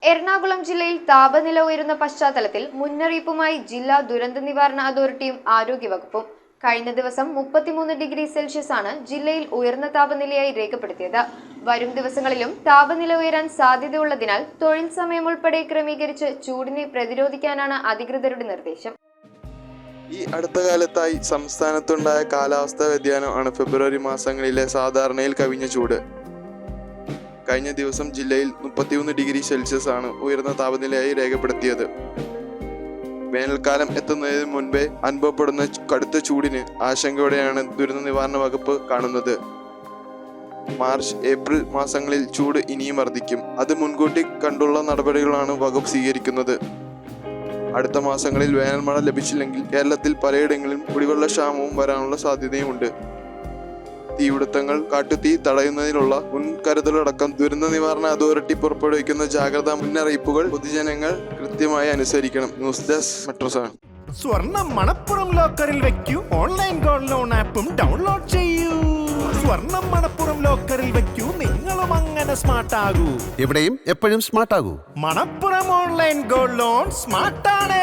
എറണാകുളം ജില്ലയിൽ താപനില ഉയരുന്ന പശ്ചാത്തലത്തിൽ മുന്നറിയിപ്പുമായി ജില്ലാ ദുരന്ത നിവാരണ അതോറിറ്റിയും ആരോഗ്യവകുപ്പും കഴിഞ്ഞ ദിവസം 33 ഡിഗ്രി സെൽഷ്യസ് ആണ് ജില്ലയിൽ ഉയർന്ന താപനിലയായി രേഖപ്പെടുത്തിയത്. വരും ദിവസങ്ങളിലും താപനില ഉയരാൻ സാധ്യതയുള്ളതിനാൽ തൊഴിൽ സമയം ഉൾപ്പെടെ ക്രമീകരിച്ച് ചൂടിനെ പ്രതിരോധിക്കാനാണ് അധികൃതരുടെ നിർദ്ദേശം. ഈ അടുത്ത കാലത്തായി സംസ്ഥാനത്തുണ്ടായ കാലാവസ്ഥാ വ്യതിയാനം ആണ് ഫെബ്രുവരി മാസങ്ങളിലെ സാധാരണയിൽ കവിഞ്ഞ ചൂട്. കഴിഞ്ഞ ദിവസം ജില്ലയിൽ 33 ഡിഗ്രി സെൽഷ്യസ് ആണ് ഉയർന്ന താപനിലയായി രേഖപ്പെടുത്തിയത്. വേനൽക്കാലം എത്തുന്നതിന് മുൻപേ അനുഭവപ്പെടുന്ന കടുത്ത ചൂടിന് ആശങ്കയോടെയാണ് ദുരന്ത നിവാരണ വകുപ്പ് കാണുന്നത്. മാർച്ച്, ഏപ്രിൽ മാസങ്ങളിൽ ചൂട് ഇനിയും വർദ്ധിക്കും. അത് മുൻകൂട്ടി കണ്ടുള്ള നടപടികളാണ് വകുപ്പ് സ്വീകരിക്കുന്നത്. അടുത്ത മാസങ്ങളിൽ വേനൽ മഴ ലഭിച്ചില്ലെങ്കിൽ കേരളത്തിൽ പലയിടങ്ങളിലും കുടിവെള്ളക്ഷാമവും വരാനുള്ള സാധ്യതയുമുണ്ട്. തീപിടുത്തങ്ങൾ, കാട്ടുതീ തടയുന്നതിനുള്ള മുൻകരുതലടക്കം ദുരന്ത നിവാരണ അതോറിറ്റി പുറപ്പെടുവിക്കുന്ന ജാഗ്രതാ മുന്നറിയിപ്പുകൾ പൊതുജനങ്ങൾ കൃത്യമായി അനുസരിക്കണം. ന്യൂസ് ഡെസ്ക് മെട്രോസൺ. സ്വർണം മണപ്പുറം ലോക്കറിൽ വെക്കൂ. ഓൺലൈൻ ഗോൾഡ് ലോൺ ആപ്പും ഡൗൺലോഡ് ചെയ്യൂ. സ്വർണം മണപ്പുറം ലോക്കറിൽ വെക്കൂ. നിങ്ങളും അങ്ങനെ സ്മാർട്ട് ആകൂ. എവിടെയും എപ്പോഴും സ്മാർട്ട് ആകൂ. Manappuram online gold loan സ്മാർട്ടാണ്.